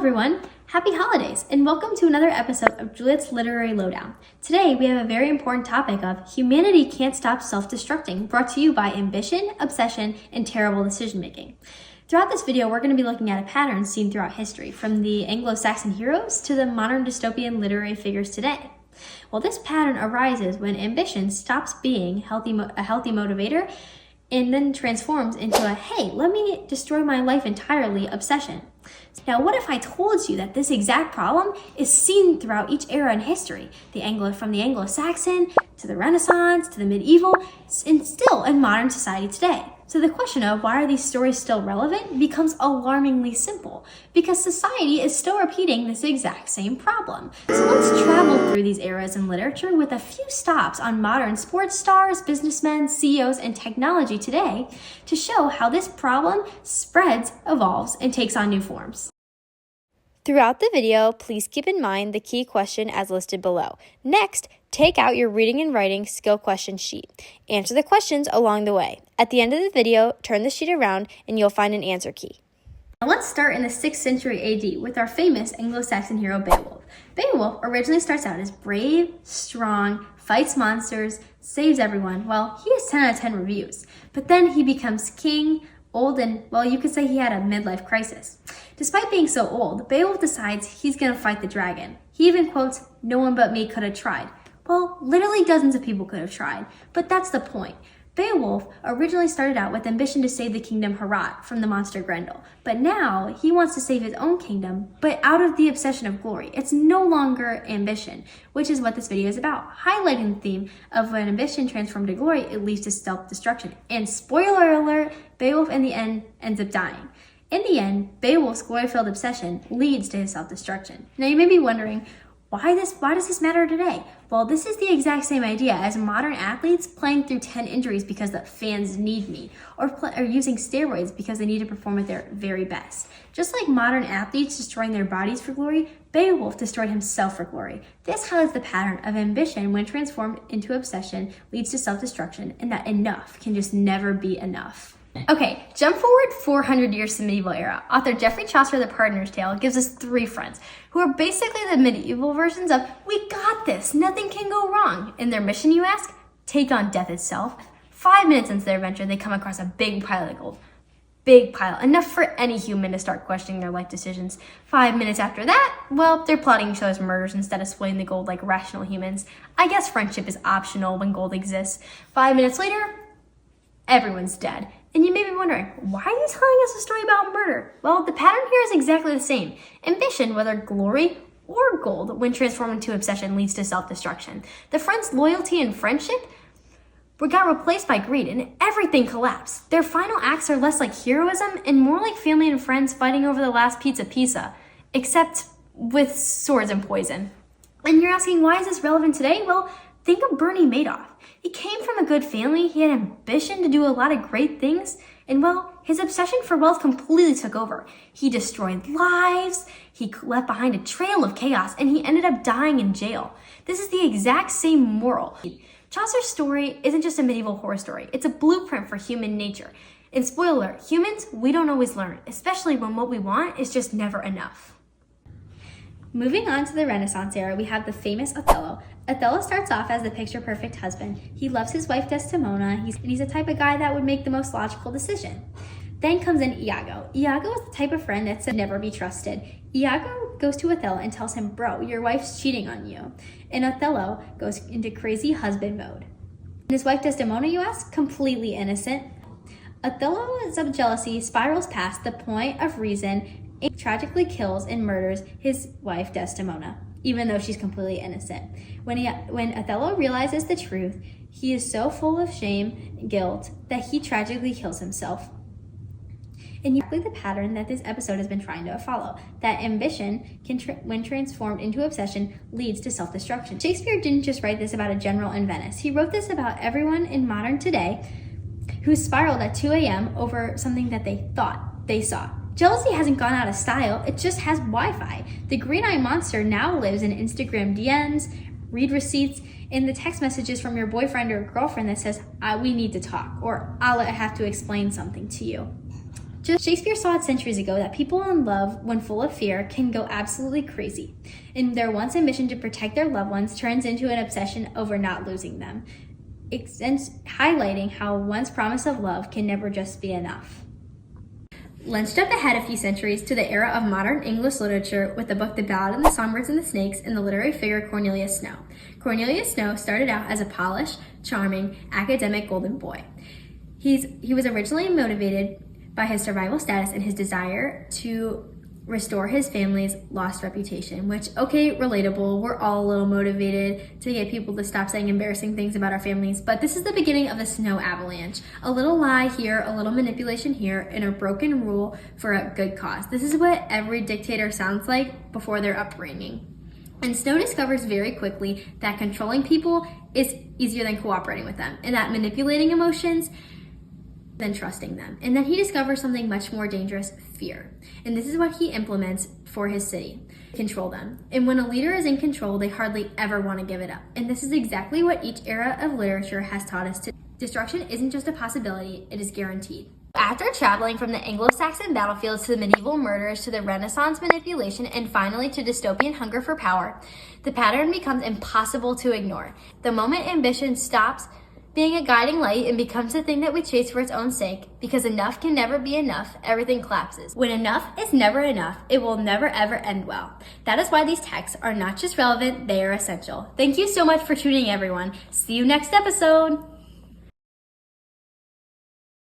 everyone, happy holidays, and welcome to another episode of Juliet's Literary Lowdown. Today we have a very important topic of Humanity Can't Stop Self-Destructing, brought to you by ambition, obsession, and terrible decision-making. Throughout this video, we're going to be looking at a pattern seen throughout history, from the Anglo-Saxon heroes to the modern dystopian literary figures today. Well, this pattern arises when ambition stops being a healthy motivator and then transforms into a, hey, let me destroy my life entirely obsession. Now, what if I told you that this exact problem is seen throughout each era in history, from the Anglo-Saxon to the Renaissance to the medieval, and still in modern society today? So the question of why are these stories still relevant becomes alarmingly simple, because society is still repeating this exact same problem. So let's travel through these eras in literature with a few stops on modern sports stars, businessmen, CEOs, and technology today to show how this problem spreads, evolves, and takes on new forms. Throughout the video, please keep in mind the key question as listed below. Next, take out your reading and writing skill question sheet. Answer the questions along the way. At the end of the video, turn the sheet around and you'll find an answer key. Now let's start in the 6th century AD with our famous Anglo-Saxon hero Beowulf. Beowulf originally starts out as brave, strong, fights monsters, saves everyone. Well, he has 10 out of 10 reviews. But then he becomes king, old, and, well, you could say he had a midlife crisis. Despite being so old, Beowulf decides he's going to fight the dragon. He even quotes, "No one but me could have tried." Well, literally dozens of people could have tried, but that's the point. Beowulf originally started out with ambition to save the kingdom Heorot from the monster Grendel, but now he wants to save his own kingdom, but out of the obsession of glory. It's no longer ambition, which is what this video is about, highlighting the theme of when ambition transformed to glory, it leads to self-destruction. And spoiler alert, Beowulf in the end ends up dying. In the end, Beowulf's glory-filled obsession leads to his self-destruction. Now you may be wondering, why does this matter today? Well, this is the exact same idea as modern athletes playing through 10 injuries because the fans need me, or using steroids because they need to perform at their very best. Just like modern athletes destroying their bodies for glory, Beowulf destroyed himself for glory. This highlights the pattern of ambition when transformed into obsession leads to self-destruction, and that enough can just never be enough. Okay, jump forward 400 years to the medieval era. Author Geoffrey Chaucer, The Pardoner's Tale, gives us 3 friends who are basically the medieval versions of, we got this, nothing can go wrong. In their mission, you ask? Take on death itself. 5 minutes into their adventure, they come across a big pile of gold. Big pile, enough for any human to start questioning their life decisions. 5 minutes after that, well, they're plotting each other's murders instead of splitting the gold like rational humans. I guess friendship is optional when gold exists. 5 minutes later, everyone's dead. And you may be wondering, why are you telling us a story about murder? Well, the pattern here is exactly the same. Ambition, whether glory or gold, when transformed into obsession, leads to self-destruction. The friends' loyalty and friendship got replaced by greed, and everything collapsed. Their final acts are less like heroism and more like family and friends fighting over the last pizza, except with swords and poison. And you're asking, why is this relevant today? Well, think of Bernie Madoff. He came from a good family, he had ambition to do a lot of great things, and well, his obsession for wealth completely took over. He destroyed lives, he left behind a trail of chaos, and he ended up dying in jail. This is the exact same moral. Chaucer's story isn't just a medieval horror story, it's a blueprint for human nature. And spoiler, humans, we don't always learn, especially when what we want is just never enough. Moving on to the Renaissance era, we have the famous Othello. Othello starts off as the picture-perfect husband. He loves his wife Desdemona, he's the type of guy that would make the most logical decision. Then comes in Iago. Iago is the type of friend that said never be trusted. Iago goes to Othello and tells him, bro, your wife's cheating on you. And Othello goes into crazy husband mode. And his wife Desdemona, you ask? Completely innocent. Othello's jealousy spirals past the point of reason and tragically kills and murders his wife Desdemona, even though she's completely innocent. When Othello realizes the truth, he is so full of shame and guilt that he tragically kills himself. And exactly the pattern that this episode has been trying to follow, that ambition, when transformed into obsession, leads to self-destruction. Shakespeare didn't just write this about a general in Venice. He wrote this about everyone in modern today who spiraled at 2 a.m. over something that they thought they saw. Jealousy hasn't gone out of style, it just has Wi-Fi. The green-eyed monster now lives in Instagram DMs, read receipts, and the text messages from your boyfriend or girlfriend that says, we need to talk, or I have to explain something to you. Shakespeare saw it centuries ago that people in love, when full of fear, can go absolutely crazy, and their once ambition to protect their loved ones turns into an obsession over not losing them, highlighting how one's promise of love can never just be enough. Let's jump ahead a few centuries to the era of modern English literature with the book The Ballad of the Songbirds and the Snakes and the literary figure Cornelius Snow. Cornelius Snow started out as a polished, charming, academic golden boy. He was originally motivated by his survival status and his desire to restore his family's lost reputation, which, okay, relatable. We're all a little motivated to get people to stop saying embarrassing things about our families, but this is the beginning of the Snow avalanche. A little lie here, a little manipulation here, and a broken rule for a good cause. This is what every dictator sounds like before their upbringing. And Snow discovers very quickly that controlling people is easier than cooperating with them, and that manipulating emotions than trusting them. And then he discovers something much more dangerous, fear. And this is what he implements for his city, control them. And when a leader is in control, they hardly ever want to give it up. And this is exactly what each era of literature has taught us. Destruction isn't just a possibility, it is guaranteed. After traveling from the Anglo-Saxon battlefields to the medieval murders to the Renaissance manipulation and finally to dystopian hunger for power, the pattern becomes impossible to ignore. The moment ambition stops being a guiding light and becomes the thing that we chase for its own sake, because enough can never be enough, everything collapses. When enough is never enough, it will never ever end well. That is why these texts are not just relevant, they are essential. Thank you so much for tuning in, everyone. See you next episode.